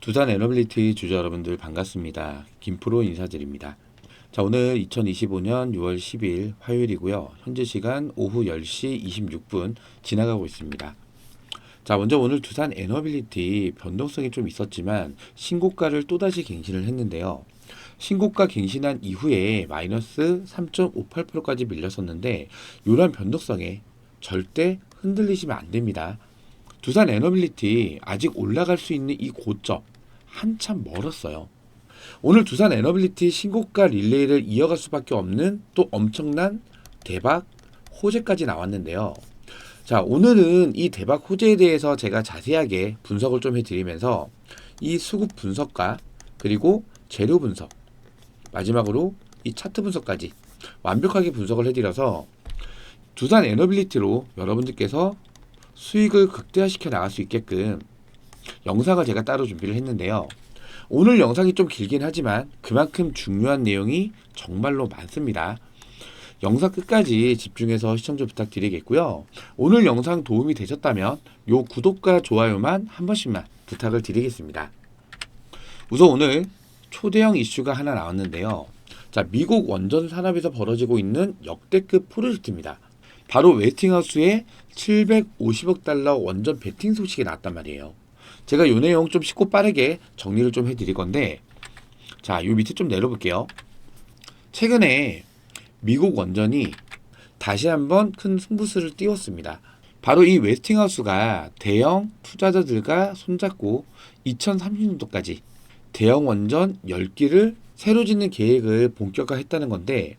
두산 에너빌리티 주주 여러분들 반갑습니다. 김프로 인사드립니다. 자, 오늘 2025년 6월 10일 화요일이고요. 현재 시간 오후 10시 26분 지나가고 있습니다. 자, 먼저 오늘 두산 에너빌리티 변동성이 좀 있었지만 신고가를 또다시 갱신을 했는데요. 신고가 갱신한 이후에 마이너스 3.58%까지 밀렸었는데 이러한 변동성에 절대 흔들리시면 안 됩니다. 두산 에너빌리티 아직 올라갈 수 있는 이 고점 한참 멀었어요. 오늘 두산 에너빌리티 신고가 릴레이를 이어갈 수밖에 없는 또 엄청난 대박 호재까지 나왔는데요. 자, 오늘은 이 대박 호재에 대해서 제가 자세하게 분석을 좀 해드리면서 이 수급 분석과 그리고 재료 분석, 마지막으로 이 차트 분석까지 완벽하게 분석을 해드려서 두산 에너빌리티로 여러분들께서 수익을 극대화시켜 나갈 수 있게끔 영상을 제가 따로 준비를 했는데요. 오늘 영상이 좀 길긴 하지만 그만큼 중요한 내용이 정말로 많습니다. 영상 끝까지 집중해서 시청 좀 부탁드리겠고요. 오늘 영상 도움이 되셨다면 요 구독과 좋아요만 한 번씩만 부탁을 드리겠습니다. 우선 오늘 초대형 이슈가 하나 나왔는데요. 자, 미국 원전 산업에서 벌어지고 있는 역대급 프로젝트입니다. 바로 웨스팅하우스의 750억 달러 원전 베팅 소식이 나왔단 말이에요. 제가 이 내용 좀 쉽고 빠르게 정리를 좀 해드릴 건데, 자, 요 밑에 좀 내려볼게요. 최근에 미국 원전이 다시 한번 큰 승부수를 띄웠습니다. 바로 이 웨스팅하우스가 대형 투자자들과 손잡고 2030년도까지 대형 원전 10기를 새로 짓는 계획을 본격화했다는 건데,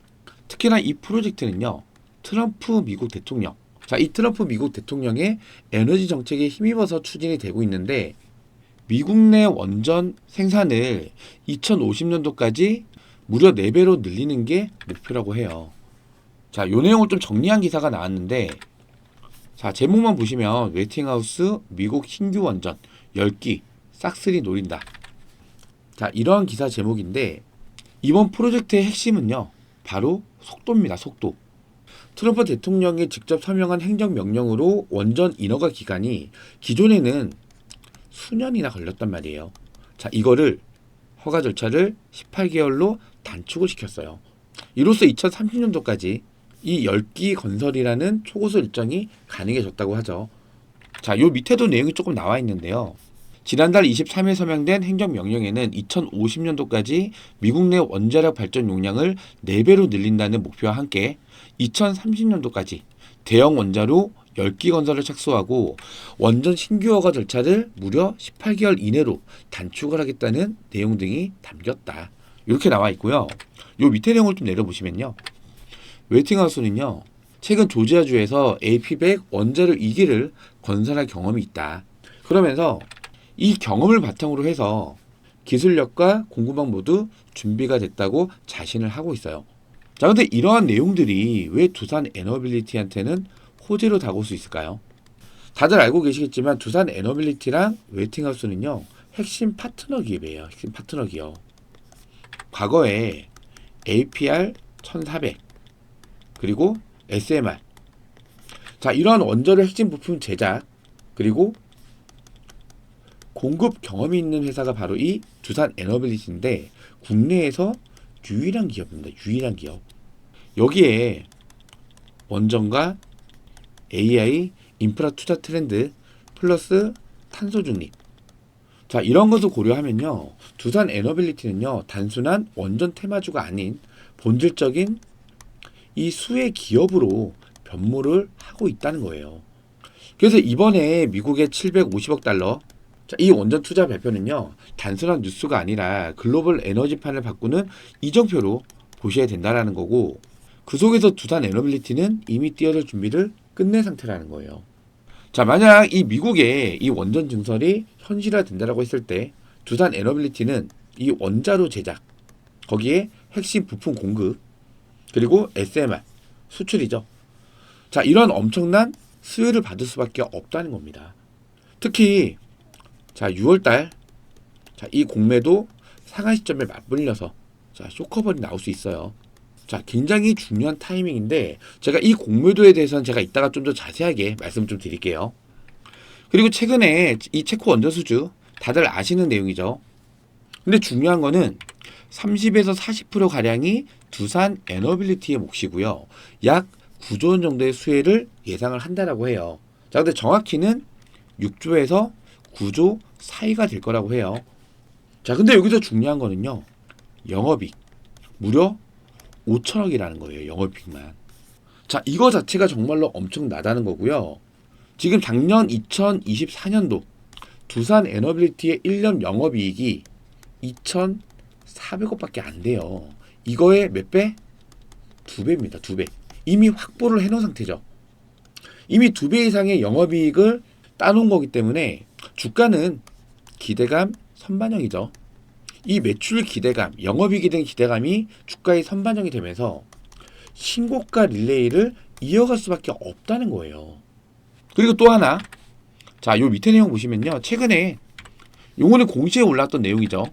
특히나 이 프로젝트는요, 트럼프 미국 대통령, 자, 이 트럼프 미국 대통령의 에너지 정책에 힘입어서 추진이 되고 있는데, 미국 내 원전 생산을 2050년도까지 무려 4배로 늘리는 게 목표라고 해요. 자, 요 내용을 좀 정리한 기사가 나왔는데, 자, 제목만 보시면 웨스팅하우스 미국 신규 원전 10기 싹쓸이 노린다. 자, 이러한 기사 제목인데, 이번 프로젝트의 핵심은요, 바로 속도입니다. 속도. 트럼프 대통령이 직접 서명한 행정명령으로 원전 인허가 기간이 기존에는 수년이나 걸렸단 말이에요. 자, 이거를 허가 절차를 18개월로 단축을 시켰어요. 이로써 2030년도까지 이 10기 건설이라는 초고속 일정이 가능해졌다고 하죠. 자, 요 밑에도 내용이 조금 나와 있는데요. 지난달 23일 서명된 행정명령에는 2050년도까지 미국 내 원자력 발전 용량을 4배로 늘린다는 목표와 함께 2030년도까지 대형 원자로 10기 건설을 착수하고 원전 신규 허가 절차를 무려 18개월 이내로 단축을 하겠다는 내용 등이 담겼다. 이렇게 나와 있고요. 요 밑에 내용을 좀 내려보시면요. 웨스팅하우스는요, 최근 조지아주에서 AP100 원자력 2기를 건설할 경험이 있다. 그러면서 이 경험을 바탕으로 해서 기술력과 공급망 모두 준비가 됐다고 자신을 하고 있어요. 자, 근데 이러한 내용들이 왜 두산 에너빌리티한테는 호재로 다가올 수 있을까요? 다들 알고 계시겠지만 두산 에너빌리티랑 웨스팅하우스는요, 핵심 파트너 기업이에요. 핵심 파트너 기업. 과거에 APR 1400 그리고 SMR, 자, 이러한 원자력 핵심 부품 제작 그리고 공급 경험이 있는 회사가 바로 이 두산 에너빌리티인데, 국내에서 유일한 기업입니다. 유일한 기업. 여기에 원전과 AI, 인프라 투자 트렌드, 플러스 탄소 중립. 자, 이런 것을 고려하면요, 두산 에너빌리티는요, 단순한 원전 테마주가 아닌 본질적인 이 수혜 기업으로 변모를 하고 있다는 거예요. 그래서 이번에 미국의 750억 달러, 자, 이 원전 투자 발표는요, 단순한 뉴스가 아니라 글로벌 에너지판을 바꾸는 이정표로 보셔야 된다라는 거고, 그 속에서 두산 에너빌리티는 이미 뛰어들 준비를 끝낸 상태라는 거예요. 자, 만약 이 미국의 이 원전 증설이 현실화된다라고 했을 때 두산 에너빌리티는 이 원자로 제작, 거기에 핵심 부품 공급, 그리고 SMR, 수출이죠. 자, 이런 엄청난 수혜를 받을 수밖에 없다는 겁니다. 특히 자, 6월달, 자, 이 공매도 상한 시점에 맞물려서 자, 쇼커버리 나올 수 있어요. 자, 굉장히 중요한 타이밍인데, 제가 이 공매도에 대해서는 제가 이따가 좀 더 자세하게 말씀 좀 드릴게요. 그리고 최근에 이 체코 원전 수주 다들 아시는 내용이죠. 근데 중요한 거는 30에서 40% 가량이 두산 에너빌리티의 몫이고요. 약 9조 원 정도의 수혜를 예상을 한다라고 해요. 자, 근데 정확히는 6조에서 9조 사이가 될 거라고 해요. 자, 근데 여기서 중요한 거는요. 영업이익 무려 5천억이라는 거예요. 영업이익만. 자, 이거 자체가 정말로 엄청나다는 거고요. 지금 작년 2024년도 두산 에너빌리티의 1년 영업이익이 2,400억밖에 안 돼요. 이거의 몇 배? 2배입니다. 2배. 이미 확보를 해놓은 상태죠. 이미 2배 이상의 영업이익을 따놓은 거기 때문에 주가는 기대감 선반영이죠. 이 매출 기대감, 영업이익에 대한 기대감이 주가의 선반영이 되면서 신고가 릴레이를 이어갈 수밖에 없다는 거예요. 그리고 또 하나, 자, 요 밑에 내용 보시면요. 최근에 요거는 공시에 올랐던 내용이죠.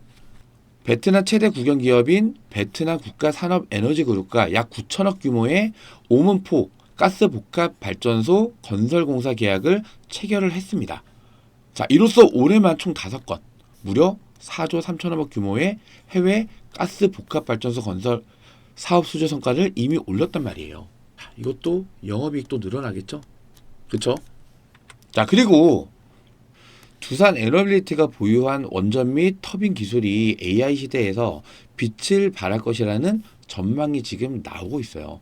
베트남 최대 국영기업인 베트남 국가산업에너지그룹과 약 9천억 규모의 오문포 가스복합발전소 건설공사 계약을 체결을 했습니다. 자, 이로써 올해만 총 5건, 무려 4조 3천억원 규모의 해외 가스복합발전소 건설 사업 수주 성과를 이미 올렸단 말이에요. 이것도 영업이익도 늘어나겠죠? 그쵸? 자, 그리고 두산 에너빌리티가 보유한 원전 및 터빈 기술이 AI 시대에서 빛을 발할 것이라는 전망이 지금 나오고 있어요.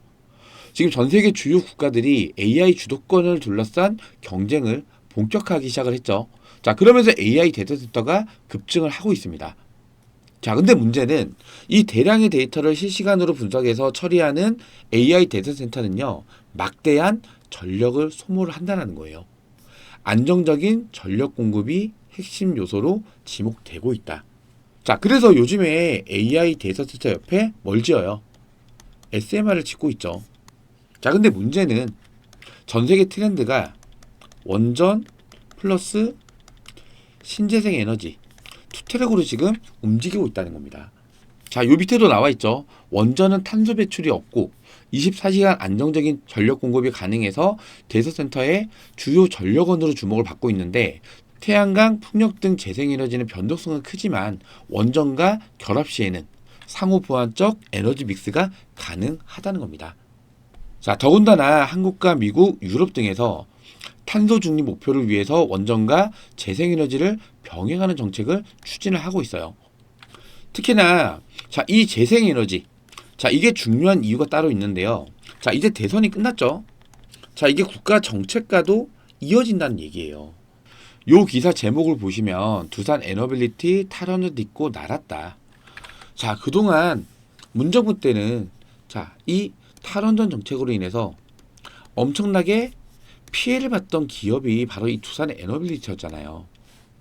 지금 전 세계 주요 국가들이 AI 주도권을 둘러싼 경쟁을 본격화하기 시작을 했죠. 자, 그러면서 AI 데이터센터가 급증을 하고 있습니다. 자, 근데 문제는 이 대량의 데이터를 실시간으로 분석해서 처리하는 AI 데이터센터는요, 막대한 전력을 소모를 한다는 거예요. 안정적인 전력 공급이 핵심 요소로 지목되고 있다. 자, 그래서 요즘에 AI 데이터센터 옆에 뭘 지어요? SMR을 짓고 있죠. 자, 근데 문제는 전 세계 트렌드가 원전 플러스 신재생 에너지 투 트랙으로 지금 움직이고 있다는 겁니다. 자, 요 밑에도 나와 있죠. 원전은 탄소 배출이 없고 24시간 안정적인 전력 공급이 가능해서 데이터센터의 주요 전력원으로 주목을 받고 있는데, 태양광, 풍력 등 재생에너지는 변동성은 크지만 원전과 결합 시에는 상호 보완적 에너지 믹스가 가능하다는 겁니다. 자, 더군다나 한국과 미국, 유럽 등에서 탄소 중립 목표를 위해서 원전과 재생에너지를 병행하는 정책을 추진을 하고 있어요. 특히나 자, 이 재생에너지, 자, 이게 중요한 이유가 따로 있는데요. 자, 이제 대선이 끝났죠. 자, 이게 국가 정책과도 이어진다는 얘기예요. 요 기사 제목을 보시면 두산 에너빌리티 탈원전 딛고 날았다. 자, 그동안 문정부 때는 자, 이 탈원전 정책으로 인해서 엄청나게 피해를 봤던 기업이 바로 이 두산 에너빌리티였잖아요.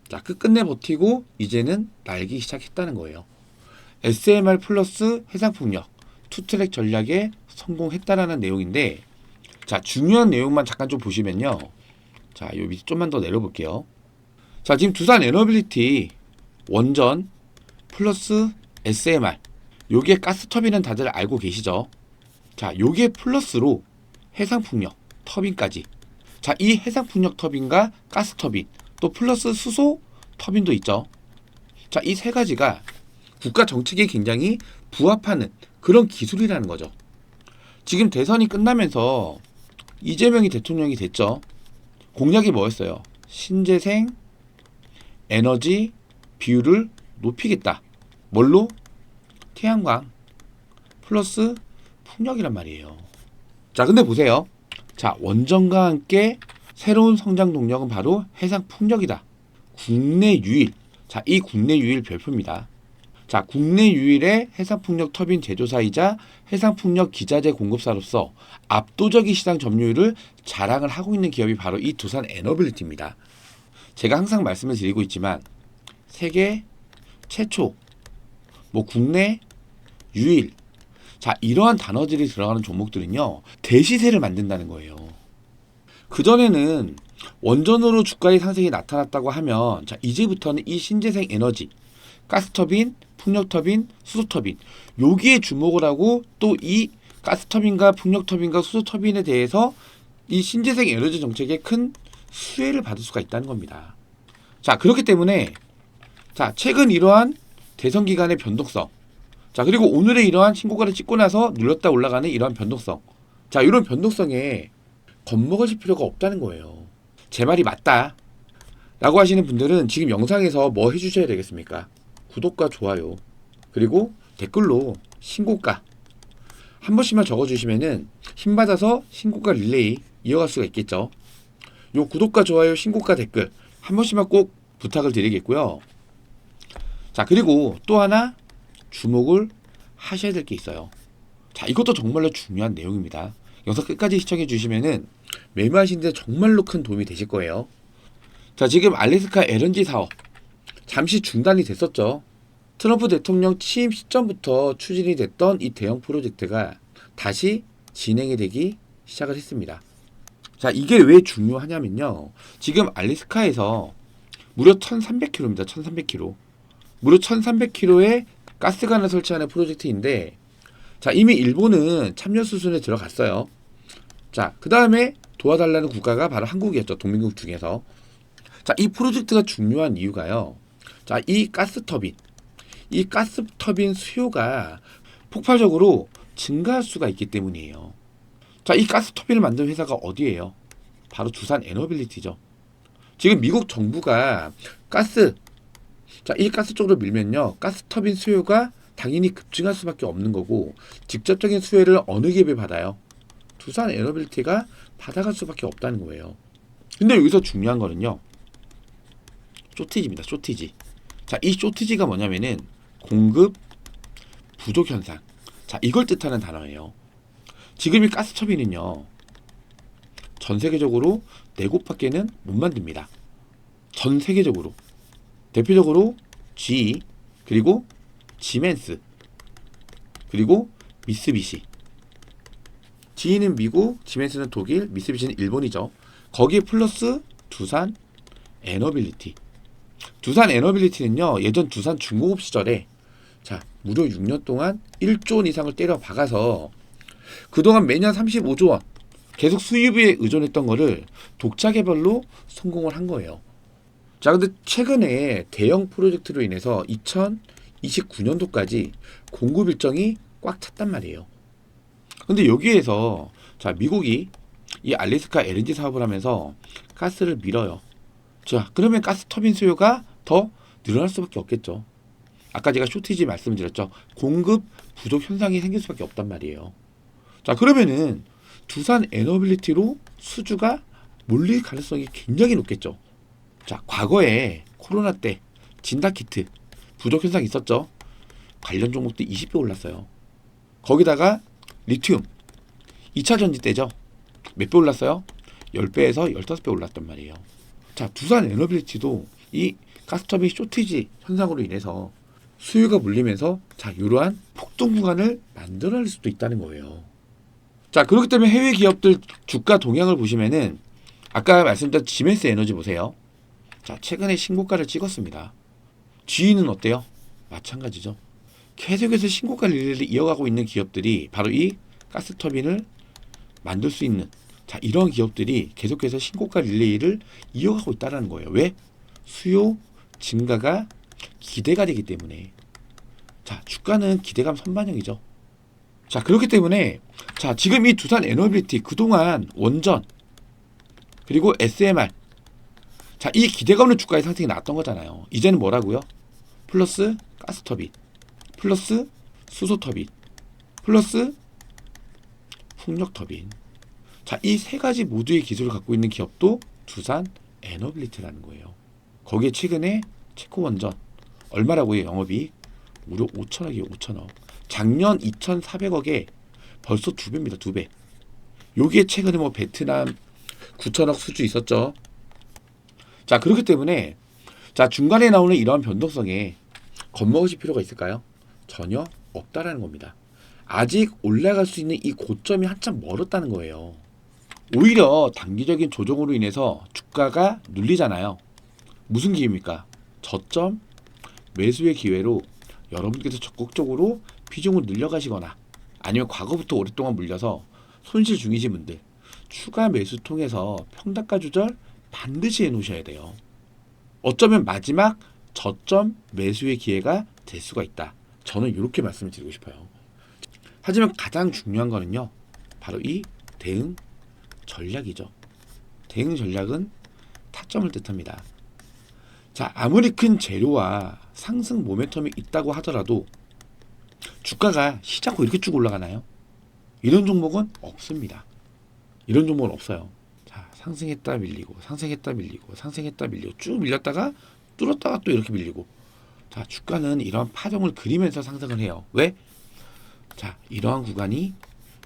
자, 끝끝내 버티고 이제는 날기 시작했다는 거예요. SMR 플러스 해상풍력 투트랙 전략에 성공했다라는 내용인데, 자, 중요한 내용만 잠깐 좀 보시면요. 자, 요 밑에 좀만 더 내려볼게요. 자, 지금 두산 에너빌리티 원전 플러스 SMR, 요게 가스터빈은 다들 알고 계시죠? 자, 요게 플러스로 해상풍력 터빈까지. 자, 이 해상풍력 터빈과 가스터빈, 또 플러스 수소 터빈도 있죠. 자, 이 세 가지가 국가 정책에 굉장히 부합하는 그런 기술이라는 거죠. 지금 대선이 끝나면서 이재명이 대통령이 됐죠. 공약이 뭐였어요? 신재생 에너지 비율을 높이겠다. 뭘로? 태양광 플러스 풍력이란 말이에요. 자, 근데 보세요. 자, 원전과 함께 새로운 성장 동력은 바로 해상 풍력이다. 국내 유일. 자, 이 국내 유일 별표입니다. 자, 국내 유일의 해상풍력 터빈 제조사이자 해상풍력 기자재 공급사로서 압도적인 시장 점유율을 자랑을 하고 있는 기업이 바로 이 두산 에너빌리티입니다. 제가 항상 말씀을 드리고 있지만 세계 최초, 국내 유일, 자, 이러한 단어들이 들어가는 종목들은요, 대시세를 만든다는 거예요. 그전에는 원전으로 주가의 상승이 나타났다고 하면, 자, 이제부터는 이 신재생 에너지, 가스터빈, 풍력터빈, 수소터빈, 여기에 주목을 하고 또 이 가스터빈과 풍력터빈과 수소터빈에 대해서 이 신재생 에너지 정책에 큰 수혜를 받을 수가 있다는 겁니다. 자, 그렇기 때문에 자, 최근 이러한 대선 기간의 변동성. 자, 그리고 오늘의 이러한 신고가를 찍고 나서 눌렀다 올라가는 이러한 변동성. 자, 이런 변동성에 겁먹으실 필요가 없다는 거예요. 제 말이 맞다 라고 하시는 분들은 지금 영상에서 뭐 해주셔야 되겠습니까? 구독과 좋아요, 그리고 댓글로 신고가 한 번씩만 적어주시면은 힘받아서 신고가 릴레이 이어갈 수가 있겠죠. 요 구독과 좋아요, 신고가 댓글 한 번씩만 꼭 부탁을 드리겠고요. 자, 그리고 또 하나 주목을 하셔야 될 게 있어요. 자, 이것도 정말로 중요한 내용입니다. 영상 끝까지 시청해 주시면은 매매하시는데 정말로 큰 도움이 되실 거예요. 자, 지금 알래스카 LNG 사업 잠시 중단이 됐었죠. 트럼프 대통령 취임 시점부터 추진이 됐던 이 대형 프로젝트가 다시 진행이 되기 시작을 했습니다. 자, 이게 왜 중요하냐면요. 지금 알래스카에서 무려 1300km입니다. 1300km. 무려 1300km의 가스관을 설치하는 프로젝트인데, 자, 이미 일본은 참여 수순에 들어갔어요. 자, 그 다음에 도와달라는 국가가 바로 한국이었죠. 동맹국 중에서. 자, 이 프로젝트가 중요한 이유가요. 자, 이 가스터빈 수요가 폭발적으로 증가할 수가 있기 때문이에요. 자, 이 가스터빈을 만든 회사가 어디예요? 바로 두산 에너빌리티죠. 지금 미국 정부가 이 가스 쪽으로 밀면요, 가스터빈 수요가 당연히 급증할 수밖에 없는 거고, 직접적인 수혜를 어느 기업이 받아요? 두산 에너빌리티가 받아갈 수밖에 없다는 거예요. 근데 여기서 중요한 거는요, 쇼티지입니다. 쇼티지. 자, 이 쇼티지가 뭐냐면은 공급 부족 현상. 자, 이걸 뜻하는 단어예요. 지금 이 가스터빈은요, 전 세계적으로 4곳밖에는 못 만듭니다. 전 세계적으로. 대표적으로 GE, 그리고 지멘스, 그리고 미쓰비시. GE는 미국, 지멘스는 독일, 미쓰비시는 일본이죠. 거기에 플러스 두산 에너빌리티. 두산 에너빌리티는요, 예전 두산 중공업 시절에 자, 무려 6년 동안 1조 원 이상을 때려 박아서 그동안 매년 35조 원 계속 수입에 의존했던 거를 독자 개발로 성공을 한 거예요. 자, 근데 최근에 대형 프로젝트로 인해서 2029년도까지 공급 일정이 꽉 찼단 말이에요. 근데 여기에서 자, 미국이 이 알래스카 LNG 사업을 하면서 가스를 밀어요. 자, 그러면 가스터빈 수요가 더 늘어날 수밖에 없겠죠. 아까 제가 쇼티지 말씀드렸죠. 공급 부족 현상이 생길 수밖에 없단 말이에요. 자, 그러면은 두산 에너빌리티로 수주가 몰릴 가능성이 굉장히 높겠죠. 자, 과거에 코로나 때 진단키트 부족 현상이 있었죠. 관련 종목도 20배 올랐어요. 거기다가 리튬 2차 전지 때죠. 몇 배 올랐어요? 10배에서 15배 올랐단 말이에요. 자, 두산 에너빌리티도 이 가스터빈 쇼티지 현상으로 인해서 수요가 몰리면서 자, 이러한 폭등 구간을 만들어낼 수도 있다는 거예요. 자, 그렇기 때문에 해외 기업들 주가 동향을 보시면은 아까 말씀드린 지멘스 에너지 보세요. 자, 최근에 신고가를 찍었습니다. GE는 어때요? 마찬가지죠. 계속해서 신고가 릴레이를 이어가고 있는 기업들이 바로 이 가스터빈을 만들 수 있는 자, 이런 기업들이 계속해서 신고가 릴레이를 이어가고 있다는 거예요. 왜? 수요 증가가 기대가 되기 때문에. 자, 주가는 기대감 선반영이죠. 자, 그렇기 때문에 자, 지금 이 두산 에너빌리티 그동안 원전 그리고 SMR 자, 이 기대가 없는 주가의 상승이 나왔던 거잖아요. 이제는 뭐라고요? 플러스 가스터빈, 플러스 수소터빈, 플러스 풍력터빈. 자, 이 세 가지 모두의 기술을 갖고 있는 기업도 두산 에너빌리티라는 거예요. 거기에 최근에 체코원전 얼마라고요? 영업이익 무려 5천억이에요. 5천억. 작년 2,400억에 벌써 2배입니다. 2배. 여기에 최근에 뭐 베트남 9천억 수주 있었죠. 자, 그렇기 때문에 자, 중간에 나오는 이러한 변동성에 겁먹으실 필요가 있을까요? 전혀 없다라는 겁니다. 아직 올라갈 수 있는 이 고점이 한참 멀었다는 거예요. 오히려 단기적인 조정으로 인해서 주가가 눌리잖아요. 무슨 기회입니까? 저점 매수의 기회로 여러분께서 적극적으로 비중을 늘려가시거나 아니면 과거부터 오랫동안 물려서 손실 중이신 분들 추가 매수 통해서 평단가 조절 반드시 해놓으셔야 돼요. 어쩌면 마지막 저점 매수의 기회가 될 수가 있다. 저는 이렇게 말씀을 드리고 싶어요. 하지만 가장 중요한 거는요, 바로 이 대응 전략이죠. 대응 전략은 타점을 뜻합니다. 자, 아무리 큰 재료와 상승 모멘텀이 있다고 하더라도 주가가 시작 후 이렇게 쭉 올라가나요? 이런 종목은 없습니다. 이런 종목은 없어요. 자, 상승했다 밀리고, 상승했다 밀리고, 상승했다 밀리고, 쭉 밀렸다가 뚫었다가 또 이렇게 밀리고. 자, 주가는 이런 파동을 그리면서 상승을 해요. 왜? 자, 이러한 구간이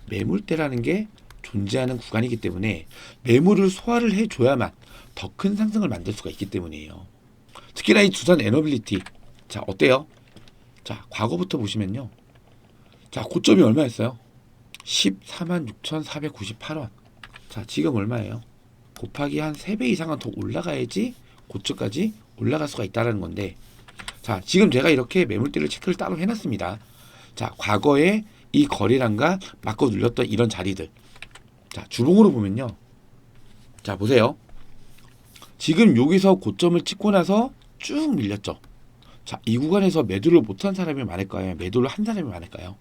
매물대라는 게 존재하는 구간이기 때문에 매물을 소화를 해줘야만 더 큰 상승을 만들 수가 있기 때문이에요. 특히나 이 두산 에너빌리티. 자, 어때요? 자, 과거부터 보시면요. 자, 고점이 얼마였어요? 146,498원. 자, 지금 얼마예요? 곱하기 한 3배 이상은 더 올라가야지 고점까지 올라갈 수가 있다는 건데, 자, 지금 제가 이렇게 매물대를 체크를 따로 해놨습니다. 자, 과거에 이 거래량과 맞고 눌렸던 이런 자리들. 자, 주봉으로 보면요. 자, 보세요. 지금 여기서 고점을 찍고 나서 쭉 밀렸죠. 자, 이 구간에서 매도를 못한 사람이 많을까요? 매도를 한 사람이 많을까요?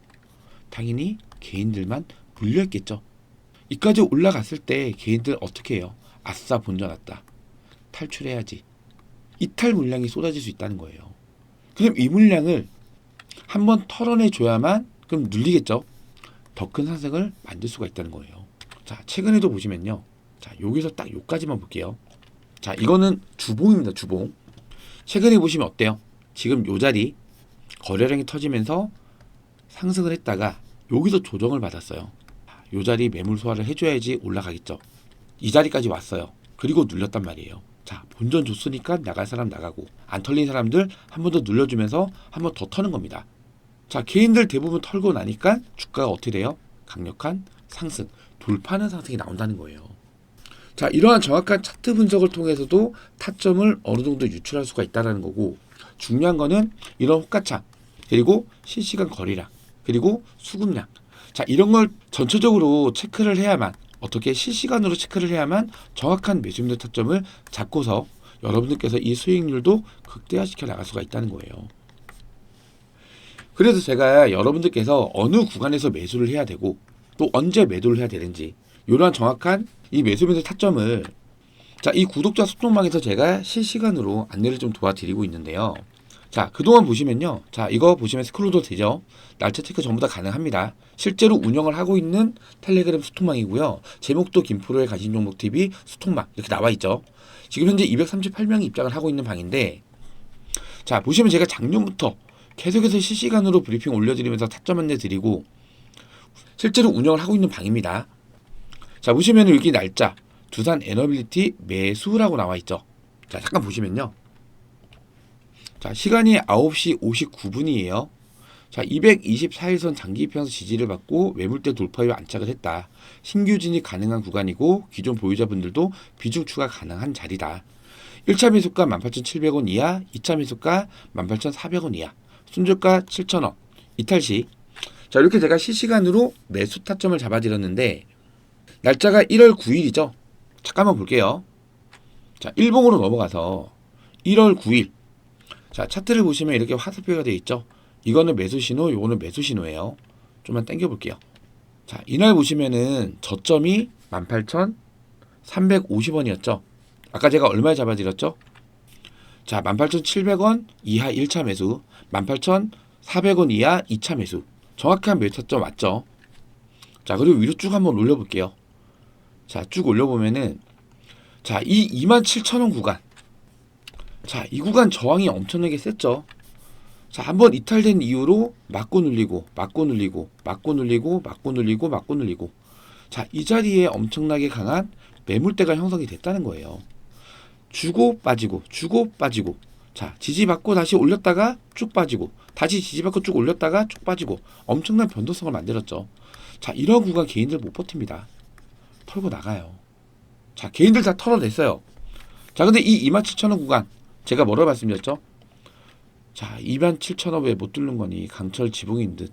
당연히 개인들만 물려있겠죠. 이까지 올라갔을 때 개인들 어떻게 해요? 아싸, 본전 왔다. 탈출해야지. 이탈 물량이 쏟아질 수 있다는 거예요. 그럼 이 물량을 한번 털어내줘야만 그럼 눌리겠죠. 더 큰 상승을 만들 수가 있다는 거예요. 자, 최근에도 보시면요. 자, 여기서 딱 요까지만 볼게요. 자, 이거는 주봉입니다. 주봉. 최근에 보시면 어때요? 지금 요 자리 거래량이 터지면서 상승을 했다가 여기서 조정을 받았어요. 요 자리 매물 소화를 해줘야지 올라가겠죠. 이 자리까지 왔어요. 그리고 눌렸단 말이에요. 자, 본전 줬으니까 나갈 사람 나가고, 안 털린 사람들 한 번 더 눌려주면서 한 번 더 터는 겁니다. 자, 개인들 대부분 털고 나니까 주가가 어떻게 돼요? 강력한 상승, 돌파하는 상승이 나온다는 거예요. 자, 이러한 정확한 차트 분석을 통해서도 타점을 어느 정도 유출할 수가 있다는 거고, 중요한 거는 이런 호가창, 그리고 실시간 거래량, 그리고 수급량. 자, 이런 걸 전체적으로 체크를 해야만, 어떻게 실시간으로 체크를 해야만 정확한 매수입력 타점을 잡고서 여러분들께서 이 수익률도 극대화시켜 나갈 수가 있다는 거예요. 그래서 제가 여러분들께서 어느 구간에서 매수를 해야 되고 또 언제 매도를 해야 되는지, 이러한 정확한 이 매수매수 타점을, 자, 이 구독자 소통방에서 제가 실시간으로 안내를 좀 도와드리고 있는데요. 자, 그동안 보시면요. 자, 이거 보시면 스크롤도 되죠. 날짜 체크 전부 다 가능합니다. 실제로 운영을 하고 있는 텔레그램 소통방이고요. 제목도 김프로의 가신종목TV 소통방 이렇게 나와 있죠. 지금 현재 238명이 입장을 하고 있는 방인데, 자, 보시면 제가 작년부터 계속해서 실시간으로 브리핑 올려드리면서 타점 안내 드리고 실제로 운영을 하고 있는 방입니다. 자, 보시면 여기 날짜 두산 에너빌리티 매수라고 나와 있죠. 자, 잠깐 보시면요. 자, 시간이 9시 59분이에요. 자, 224일선 장기 이평선 지지를 받고 매물대 돌파 이후 안착을 했다. 신규 진입 가능한 구간이고 기존 보유자분들도 비중 추가 가능한 자리다. 1차 매수가 18,700원 이하, 2차 매수가 18,400원 이하, 순저가 7,000원, 이탈 시. 자, 이렇게 제가 실시간으로 매수 타점을 잡아드렸는데 날짜가 1월 9일이죠. 잠깐만 볼게요. 자, 일봉으로 넘어가서 1월 9일. 자, 차트를 보시면 이렇게 화살표가 되어 있죠. 이거는 매수 신호, 이거는 매수 신호예요. 좀만 당겨 볼게요. 자, 이날 보시면은 저점이 18,350원이었죠. 아까 제가 얼마에 잡아드렸죠? 자, 18,700원 이하 1차 매수, 18,400원 이하 2차 매수. 정확한 매수 타점 맞죠? 자, 그리고 위로 쭉 한번 올려볼게요. 자, 쭉 올려보면은, 자, 이 27,000원 구간. 자, 이 구간 저항이 엄청나게 셌죠. 자, 한번 이탈된 이후로 맞고 눌리고, 맞고 눌리고, 맞고 눌리고, 맞고 눌리고, 맞고 눌리고. 자, 이 자리에 엄청나게 강한 매물대가 형성이 됐다는 거예요. 주고 빠지고, 주고 빠지고. 자, 지지받고 다시 올렸다가 쭉 빠지고, 다시 지지받고 쭉 올렸다가 쭉 빠지고. 엄청난 변동성을 만들었죠. 자, 이런 구간 개인들 못 버팁니다. 털고 나가요. 자, 개인들 다 털어냈어요. 자, 근데 이 27,000원 구간 제가 뭐라고 말씀드렸죠? 자, 27,000원 왜 못 뚫는 거니? 강철 지붕인 듯.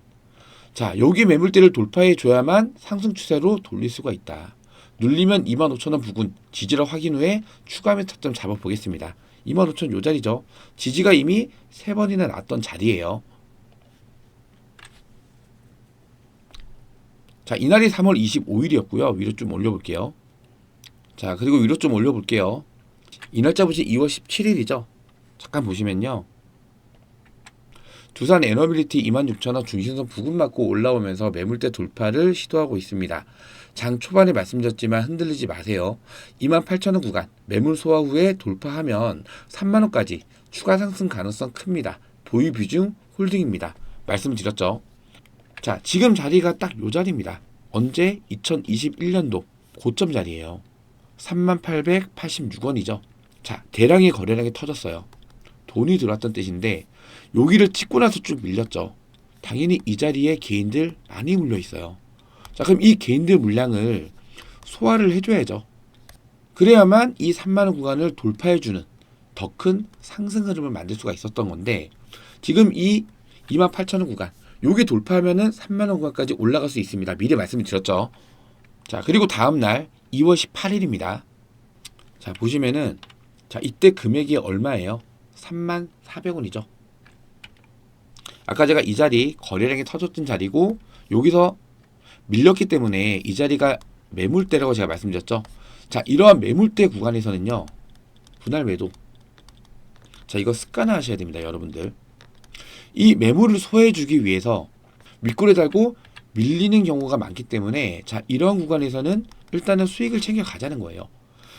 자, 여기 매물대를 돌파해 줘야만 상승 추세로 돌릴 수가 있다. 눌리면 25,000원 부근 지지를 확인 후에 추가 매수 타점 잡아보겠습니다. 25,000 요 자리죠. 지지가 이미 3번이나 났던 자리예요. 자, 이날이 3월 25일이었고요. 위로 좀 올려볼게요. 자, 그리고 위로 좀 올려볼게요. 이 날짜 보시 2월 17일이죠. 잠깐 보시면요. 두산 에너빌리티 26,000원 중심선 부근 맞고 올라오면서 매물대 돌파를 시도하고 있습니다. 장 초반에 말씀드렸지만 흔들리지 마세요. 28,000원 구간 매물 소화 후에 돌파하면 3만원까지 추가 상승 가능성 큽니다. 보유 비중 홀딩입니다. 말씀드렸죠. 자, 지금 자리가 딱 요 자리입니다. 언제? 2021년도 고점 자리예요. 3886원이죠. 자, 대량의 거래량이 터졌어요. 돈이 들어왔던 뜻인데 여기를 찍고 나서 쭉 밀렸죠. 당연히 이 자리에 개인들 많이 물려 있어요. 자, 그럼 이 개인들 물량을 소화를 해줘야죠. 그래야만 이 3만원 구간을 돌파해주는 더 큰 상승 흐름을 만들 수가 있었던 건데 지금 이 28,000원 구간 요게 돌파하면은 3만원 구간까지 올라갈 수 있습니다. 미리 말씀을 드렸죠. 자, 그리고 다음날 2월 18일입니다. 자, 보시면은 자, 이때 금액이 얼마예요? 34,000원이죠. 아까 제가 이 자리 거래량이 터졌던 자리고 여기서 밀렸기 때문에 이 자리가 매물대라고 제가 말씀드렸죠. 자, 이러한 매물대 구간에서는요. 분할 매도. 자, 이거 습관화 하셔야 됩니다, 여러분들. 이 매물을 소화해주기 위해서 윗골에 달고 밀리는 경우가 많기 때문에 자, 이런 구간에서는 일단은 수익을 챙겨 가자는 거예요.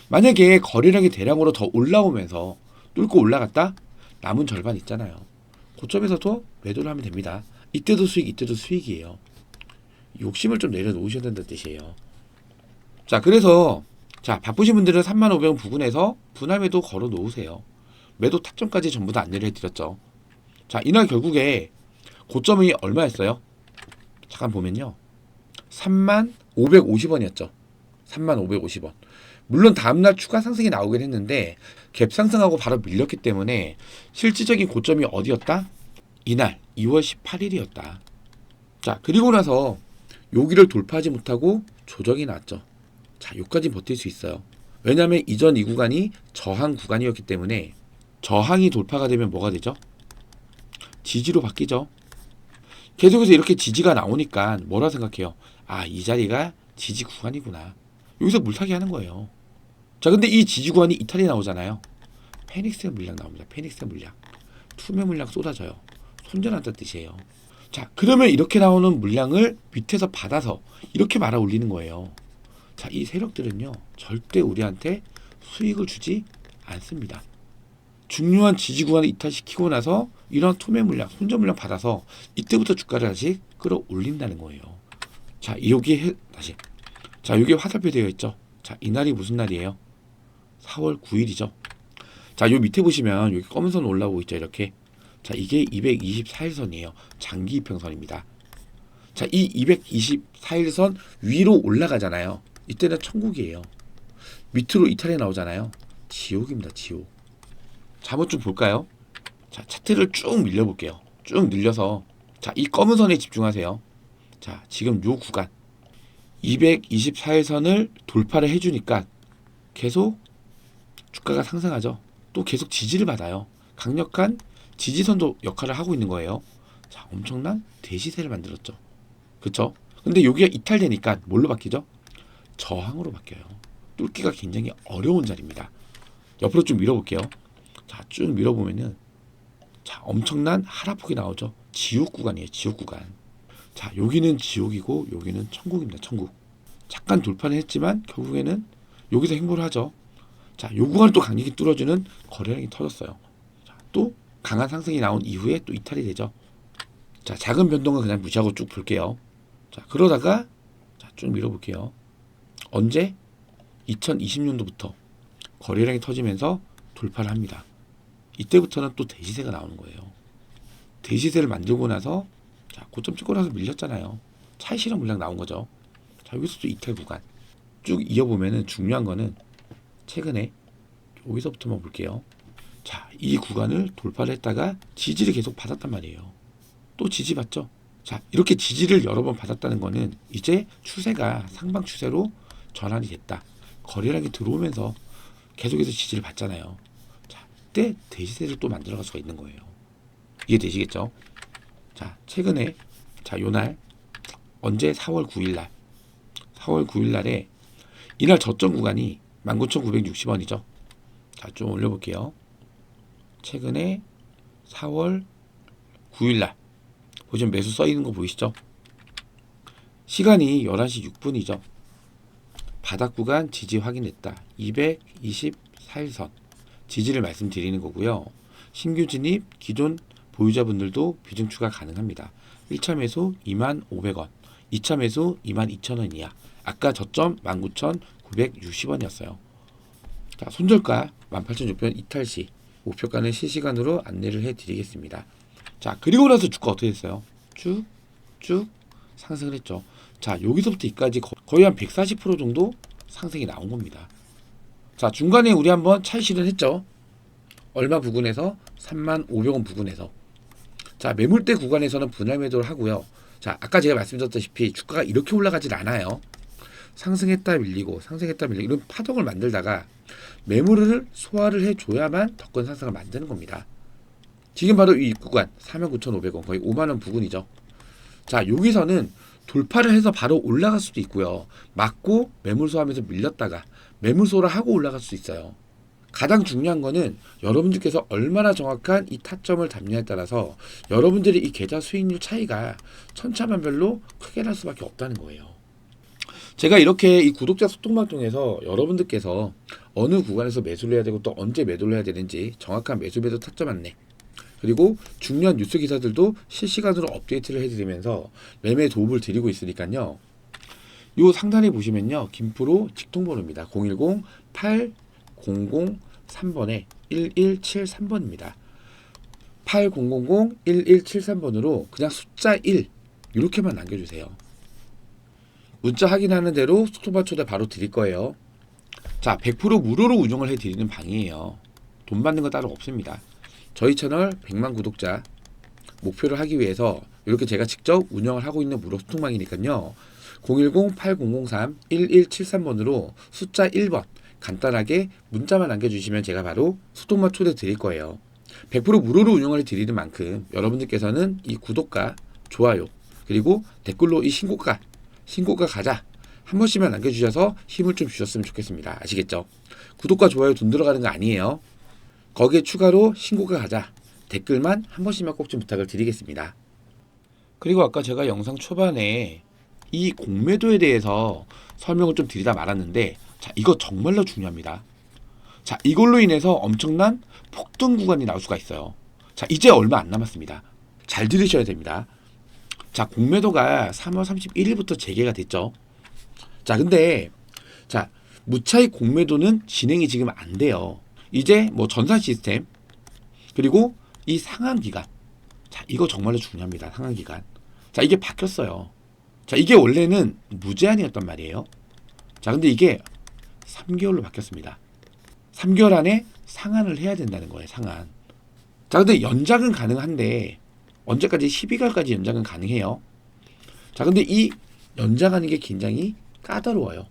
만약에 거래량이 대량으로 더 올라오면서 뚫고 올라갔다? 남은 절반 있잖아요. 고점에서도 매도를 하면 됩니다. 이때도 수익, 이때도 수익이에요. 욕심을 좀 내려놓으셔야 된다는 뜻이에요. 자, 그래서 자, 바쁘신 분들은 35,000원 부근에서 분할 매도 걸어 놓으세요. 매도 타점까지 전부 다 안내를 해드렸죠. 자, 이날 결국에 고점이 얼마였어요? 잠깐 보면요. 35,550원이었죠. 35,550원. 물론 다음날 추가 상승이 나오긴 했는데 갭 상승하고 바로 밀렸기 때문에 실질적인 고점이 어디였다? 이날 2월 18일이었다. 자, 그리고 나서 여기를 돌파하지 못하고 조정이 나왔죠. 자, 여기까지 버틸 수 있어요. 왜냐하면 이전 이 구간이 저항 구간이었기 때문에 저항이 돌파가 되면 뭐가 되죠? 지지로 바뀌죠. 계속해서 이렇게 지지가 나오니까 뭐라 생각해요? 아, 이 자리가 지지 구간이구나. 여기서 물타기 하는 거예요. 자, 근데 이 지지 구간이 이탈이 나오잖아요. 페닉스의 물량 나옵니다. 페닉스의 물량. 투매 물량 쏟아져요. 손절한다는 뜻이에요. 자, 그러면 이렇게 나오는 물량을 밑에서 받아서 이렇게 말아 올리는 거예요. 자, 이 세력들은요. 절대 우리한테 수익을 주지 않습니다. 중요한 지지 구간을 이탈시키고 나서 이런 투매 물량, 손절 물량 받아서 이때부터 주가를 다시 끌어올린다는 거예요. 자, 여기에 다시. 자, 여기에 화살표 되어 있죠. 자, 이날이 무슨 날이에요? 4월 9일이죠. 자, 요 밑에 보시면 여기 검은 선 올라오고 있죠. 이렇게. 자, 이게 224일선이에요. 장기 이평선입니다. 자, 이 224일선 위로 올라가잖아요. 이때는 천국이에요. 밑으로 이탈이 나오잖아요. 지옥입니다. 지옥. 자, 한번 좀 볼까요? 자, 차트를 쭉 밀려볼게요. 쭉 늘려서 자, 이 검은 선에 집중하세요. 자, 지금 요 구간 224일선을 돌파를 해주니까 계속 주가가 상승하죠. 또 계속 지지를 받아요. 강력한 지지선도 역할을 하고 있는 거예요. 자, 엄청난 대시세를 만들었죠. 그쵸? 근데 여기가 이탈되니까 뭘로 바뀌죠? 저항으로 바뀌어요. 뚫기가 굉장히 어려운 자리입니다. 옆으로 좀 밀어볼게요. 자, 쭉 밀어보면은 자, 엄청난 하락폭이 나오죠. 지옥 구간이에요. 지옥 구간. 자, 여기는 지옥이고 여기는 천국입니다. 천국. 잠깐 돌파는 했지만 결국에는 여기서 행보를 하죠. 자, 요 구간을 또 강력히 뚫어주는 거래량이 터졌어요. 자, 또 강한 상승이 나온 이후에 또 이탈이 되죠. 자, 작은 변동은 그냥 무시하고 쭉 볼게요. 자, 그러다가 자, 쭉 밀어볼게요. 언제? 2020년도부터 거래량이 터지면서 돌파를 합니다. 이때부터는 또 대시세가 나오는 거예요. 대시세를 만들고 나서 자, 고점 찍고 나서 밀렸잖아요. 차익 실현 물량 나온 거죠. 자, 여기서 또 이탈 구간 쭉 이어보면은 중요한 거는 최근에 여기서부터만 볼게요. 자, 이 구간을 돌파를 했다가 지지를 계속 받았단 말이에요. 또 지지 받죠. 자, 이렇게 지지를 여러 번 받았다는 거는 이제 추세가 상방 추세로 전환이 됐다. 거래량이 들어오면서 계속해서 지지를 받잖아요. 자, 이때 대시세를 또 만들어갈 수가 있는 거예요. 이해되시겠죠? 자, 최근에 요날 언제 4월 9일 날 4월 9일 날에 이날 저점 구간이 19,960원이죠. 자, 좀 올려볼게요. 최근에 4월 9일 날 보시면 매수 써 있는 거 보이시죠? 시간이 11시 6분이죠. 바닥 구간 지지 확인했다. 224일선 지지를 말씀드리는 거고요. 신규 진입 기존 보유자분들도 비중 추가 가능합니다. 1차 매수 25,500원, 2차 매수 22,000원이야. 아까 저점 19,960원이었어요. 자, 손절가 18,600원 이탈 시 목표가는 실시간으로 안내를 해드리겠습니다. 자, 그리고 나서 주가 어떻게 됐어요? 쭉 상승을 했죠. 자, 여기서부터 여기까지 거의 한 140% 정도 상승이 나온 겁니다. 자, 중간에 우리 한번 차익 실현했죠. 얼마 부근에서 35,000원 부근에서. 자, 매물대 구간에서는 분할 매도를 하고요. 자, 아까 제가 말씀드렸다시피 주가가 이렇게 올라가질 않아요. 상승했다 밀리고 이런 파동을 만들다가 매물을 소화를 해줘야만 더 큰 상승을 만드는 겁니다. 지금 바로 이 구간 49,500원 거의 5만원 부근이죠. 자, 여기서는 돌파를 해서 바로 올라갈 수도 있고요. 맞고 매물 소화하면서 밀렸다가 매물 소화를 하고 올라갈 수 있어요. 가장 중요한 거는 여러분들께서 얼마나 정확한 이 타점을 잡냐에 따라서 여러분들이 이 계좌 수익률 차이가 천차만별로 크게 날 수밖에 없다는 거예요. 제가 이렇게 이 구독자 소통방 통해서 여러분들께서 어느 구간에서 매수를 해야 되고 또 언제 매도를 해야 되는지 정확한 매수 매도 타점 안내, 그리고 중요한 뉴스 기사들도 실시간으로 업데이트를 해드리면서 매매에 도움을 드리고 있으니까요. 요 상단에 보시면요, 김프로 직통번호입니다. 010-8003번에 1173번입니다. 8000-1173번으로 그냥 숫자 1 이렇게만 남겨주세요. 문자 확인하는 대로 소통방 초대 바로 드릴 거예요. 자, 100% 무료로 운영을 해드리는 방이에요. 돈 받는 거 따로 없습니다. 저희 채널 100만 구독자 목표를 하기 위해서 이렇게 제가 직접 운영을 하고 있는 무료 소통방이니까요. 010-8003-1173번으로 숫자 1번 간단하게 문자만 남겨주시면 제가 바로 소통방 초대 드릴 거예요. 100% 무료로 운영을 드리는 만큼 여러분들께서는 이 구독과 좋아요 그리고 댓글로 이 신고가 가자 한 번씩만 남겨주셔서 힘을 좀 주셨으면 좋겠습니다. 아시겠죠? 구독과 좋아요 돈 들어가는 거 아니에요. 거기에 추가로 신고가 가자 댓글만 한 번씩만 꼭 좀 부탁을 드리겠습니다. 그리고 아까 제가 영상 초반에 이 공매도에 대해서 설명을 좀 드리다 말았는데, 자, 이거 정말로 중요합니다. 자, 이걸로 인해서 엄청난 폭등 구간이 나올 수가 있어요. 자, 이제 얼마 안 남았습니다. 잘 들으셔야 됩니다. 자, 공매도가 3월 31일부터 재개가 됐죠. 자, 근데 자, 무차익 공매도는 진행이 지금 안 돼요. 이제 뭐 전산 시스템 그리고 이 상한 기간, 자, 이거 정말로 중요합니다. 상한 기간. 자, 이게 바뀌었어요. 자, 이게 원래는 무제한이었단 말이에요. 자, 근데 이게 3개월로 바뀌었습니다. 3개월 안에 상한을 해야 된다는 거예요. 상한. 자, 근데 연장은 가능한데 언제까지? 12개월까지 연장은 가능해요. 자, 근데 이 연장하는 게 굉장히 까다로워요.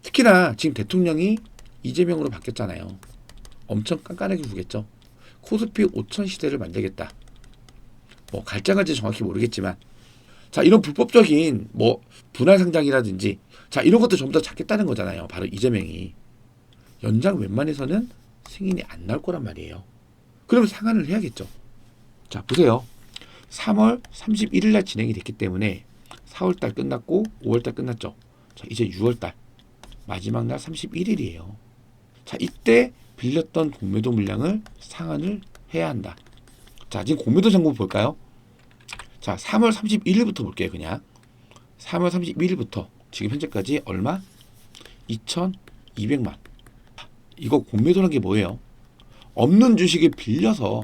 특히나 지금 대통령이 이재명으로 바뀌었잖아요. 엄청 깐깐하게 구겠죠. 코스피 5천 시대를 만들겠다. 뭐 갈지 정확히 모르겠지만, 자, 이런 불법적인 뭐 분할 상장이라든지, 자, 이런 것도 전부 다 잡겠다는 거잖아요. 바로 이재명이. 연장 웬만해서는 승인이 안 나올 거란 말이에요. 그러면 상한을 해야겠죠. 자, 보세요. 3월 31일 날 진행이 됐기 때문에 4월 달 끝났고 5월 달 끝났죠. 자, 이제 6월 달 마지막 날 31일이에요. 자, 이때 빌렸던 공매도 물량을 상한을 해야 한다. 자, 지금 공매도 잔고 볼까요? 자, 3월 31일부터 볼게요. 그냥 3월 31일부터 지금 현재까지 얼마? 2,200만. 이거 공매도라는 게 뭐예요? 없는 주식을 빌려서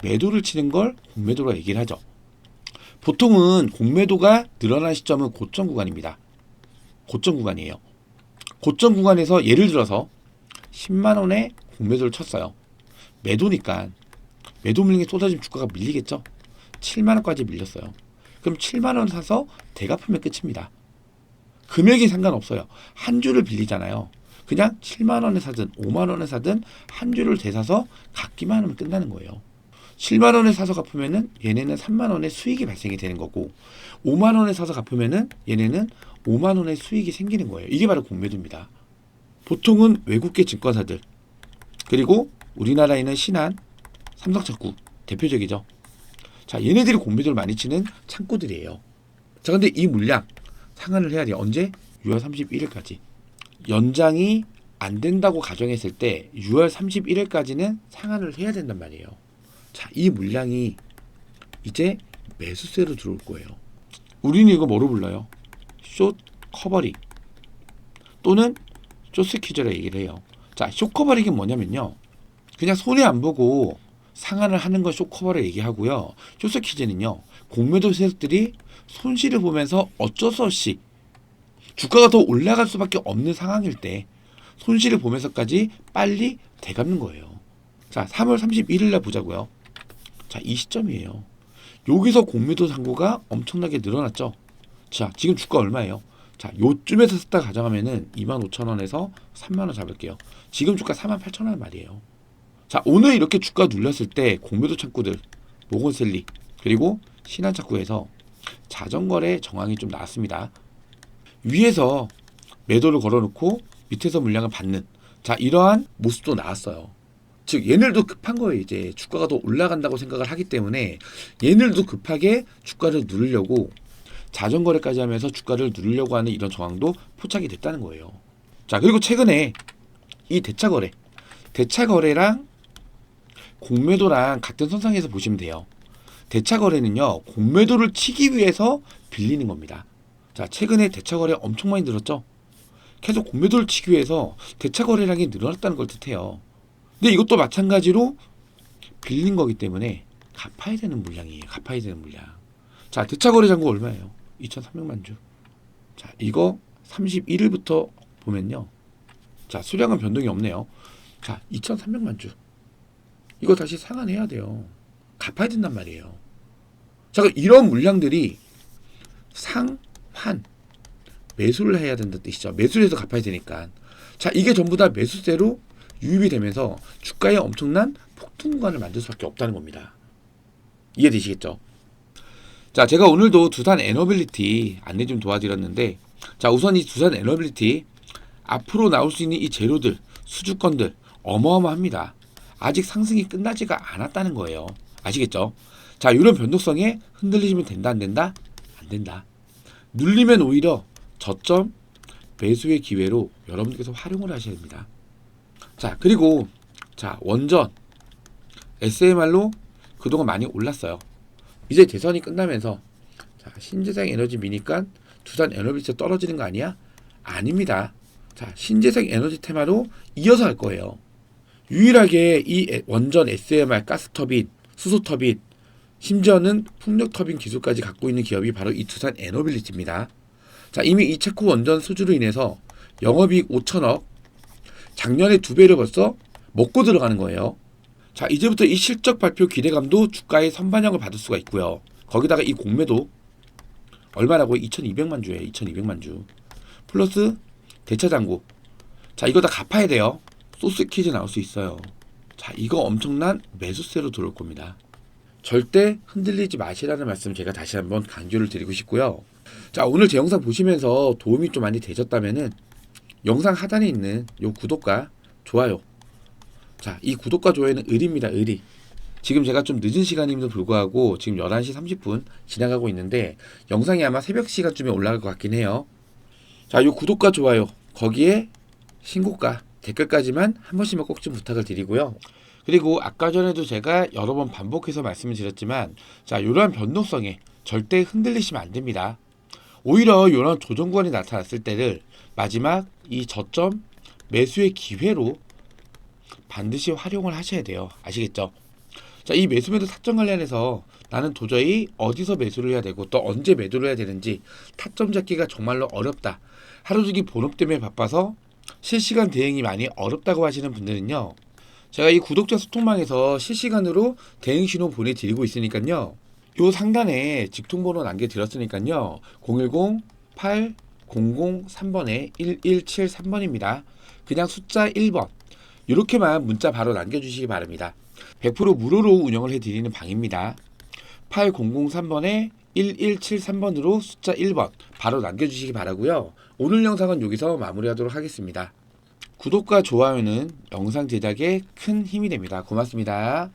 매도를 치는 걸 공매도라 얘기를 하죠. 보통은 공매도가 늘어난 시점은 고점 구간입니다. 고점 구간이에요. 고점 구간에서 예를 들어서 10만 원에 공매도를 쳤어요. 매도니까 매도 물량이 쏟아지면 주가가 밀리겠죠. 7만 원까지 밀렸어요. 그럼 7만 원 사서 대갚으면 끝입니다. 금액이 상관없어요. 한 주를 빌리잖아요. 그냥 7만 원에 사든 5만 원에 사든 한 주를 대사서 갚기만 하면 끝나는 거예요. 7만 원에 사서 갚으면은 얘네는 3만 원의 수익이 발생이 되는 거고 5만 원에 사서 갚으면은 얘네는 5만 원의 수익이 생기는 거예요. 이게 바로 공매도입니다. 보통은 외국계 증권사들 그리고 우리나라에는 신한, 삼성창구 대표적이죠. 자, 얘네들이 공매도를 많이 치는 창구들이에요. 자, 근데 이 물량 상한을 해야 돼요. 언제? 6월 31일까지. 연장이 안 된다고 가정했을 때 6월 31일까지는 상한을 해야 된단 말이에요. 자, 이 물량이 이제 매수세로 들어올 거예요. 우리는 이거 뭐로 불러요? 숏 커버링 또는 쇼스퀴즈라 얘기를 해요. 자, 숏 커버링이 뭐냐면요. 그냥 손해 안 보고 상한을 하는 건 숏 커버를 얘기하고요. 쇼스퀴즈는요. 공매도 세력들이 손실을 보면서 어쩔 수 없이 주가가 더 올라갈 수밖에 없는 상황일 때 손실을 보면서까지 빨리 되갚는 거예요. 자, 3월 31일 날 보자고요. 자, 이 시점이에요. 여기서 공매도 잔고가 엄청나게 늘어났죠. 자, 지금 주가 얼마예요? 자, 요쯤에서 샀다 가정하면은 25,000원에서 3만원 잡을게요. 지금 주가 48,000원 말이에요. 자, 오늘 이렇게 주가 눌렸을 때 공매도 창구들 모건셀리 그리고 신한창구에서 자전거래 정황이 좀 나왔습니다. 위에서 매도를 걸어놓고 밑에서 물량을 받는 자, 이러한 모습도 나왔어요. 즉 얘네들도 급한 거예요. 이제 주가가 더 올라간다고 생각을 하기 때문에 얘네들도 급하게 주가를 누르려고 자전거래까지 하면서 주가를 누르려고 하는 이런 정황도 포착이 됐다는 거예요. 자, 그리고 최근에 이 대차거래랑 공매도랑 같은 선상에서 보시면 돼요. 대차거래는요, 공매도를 치기 위해서 빌리는 겁니다. 자, 최근에 대차거래 엄청 많이 늘었죠. 계속 공매도를 치기 위해서 대차거래량이 늘어났다는 걸 뜻해요. 근데 이것도 마찬가지로 빌린 거기 때문에 갚아야 되는 물량이에요. 갚아야 되는 물량. 자, 대차거래 잔고 얼마예요? 2,300만 주. 자, 이거 31일부터 보면요. 자, 수량은 변동이 없네요. 자, 2,300만 주. 이거 다시 상환해야 돼요. 갚아야 된단 말이에요. 자, 그럼 이런 물량들이 상환 매수를 해야 된다는 뜻이죠. 매수를 해서 갚아야 되니까. 자, 이게 전부 다 매수세로 유입이 되면서 주가에 엄청난 폭등 구간을 만들 수밖에 없다는 겁니다. 이해되시겠죠? 자, 제가 오늘도 두산 에너빌리티 안내 좀 도와드렸는데, 자, 우선 이 두산 에너빌리티 앞으로 나올 수 있는 이 재료들, 수주권들 어마어마합니다. 아직 상승이 끝나지가 않았다는 거예요. 아시겠죠? 자, 이런 변동성에 흔들리시면 된다, 안 된다? 안 된다. 눌리면 오히려 저점 매수의 기회로 여러분들께서 활용을 하셔야 됩니다. 자, 그리고 자, 원전 SMR로 그동안 많이 올랐어요. 이제 대선이 끝나면서 자, 신재생 에너지 미니까 두산 에너비스 떨어지는 거 아니야? 아닙니다. 자, 신재생 에너지 테마로 이어서 할 거예요. 유일하게 이 원전 SMR 가스터빈, 수소터빈, 심지어는 풍력터빈 기술까지 갖고 있는 기업이 바로 이 두산 에너빌리티입니다. 자, 이미 이 체코 원전 수주로 인해서 영업이익 5천억, 작년에 2배를 벌써 먹고 들어가는 거예요. 자, 이제부터 이 실적 발표 기대감도 주가의 선반영을 받을 수가 있고요. 거기다가 이 공매도 얼마라고요? 2,200만 주예요. 2,200만 주. 플러스 대차장고. 자, 이거 다 갚아야 돼요. 소스 퀴즈 나올 수 있어요. 자, 이거 엄청난 매수세로 들어올 겁니다. 절대 흔들리지 마시라는 말씀 제가 다시 한번 강조를 드리고 싶고요. 자, 오늘 제 영상 보시면서 도움이 좀 많이 되셨다면은 영상 하단에 있는 요 구독과 좋아요. 자, 이 구독과 좋아요는 의리입니다. 의리. 지금 제가 좀 늦은 시간임에도 불구하고 지금 11시 30분 지나가고 있는데 영상이 아마 새벽 시간쯤에 올라갈 것 같긴 해요. 자, 요 구독과 좋아요 거기에 신고가 댓글까지만 한 번씩만 꼭 좀 부탁을 드리고요. 그리고 아까 전에도 제가 여러 번 반복해서 말씀을 드렸지만 자, 이러한 변동성에 절대 흔들리시면 안 됩니다. 오히려 이런 조정 구간이 나타났을 때를 마지막 이 저점 매수의 기회로 반드시 활용을 하셔야 돼요. 아시겠죠? 자, 이 매수 타점 관련해서 나는 도저히 어디서 매수를 해야 되고 또 언제 매도를 해야 되는지 타점 잡기가 정말로 어렵다. 하루종일 본업 때문에 바빠서 실시간 대응이 많이 어렵다고 하시는 분들은요. 제가 이 구독자 소통망에서 실시간으로 대응 신호 보내드리고 있으니까요. 요 상단에 직통번호 남겨드렸으니까요. 010-8 8003번에 1173번입니다. 그냥 숫자 1번 이렇게만 문자 바로 남겨주시기 바랍니다. 100% 무료로 운영을 해드리는 방입니다. 8003번에 1173번으로 숫자 1번 바로 남겨주시기 바라고요. 오늘 영상은 여기서 마무리하도록 하겠습니다. 구독과 좋아요는 영상 제작에 큰 힘이 됩니다. 고맙습니다.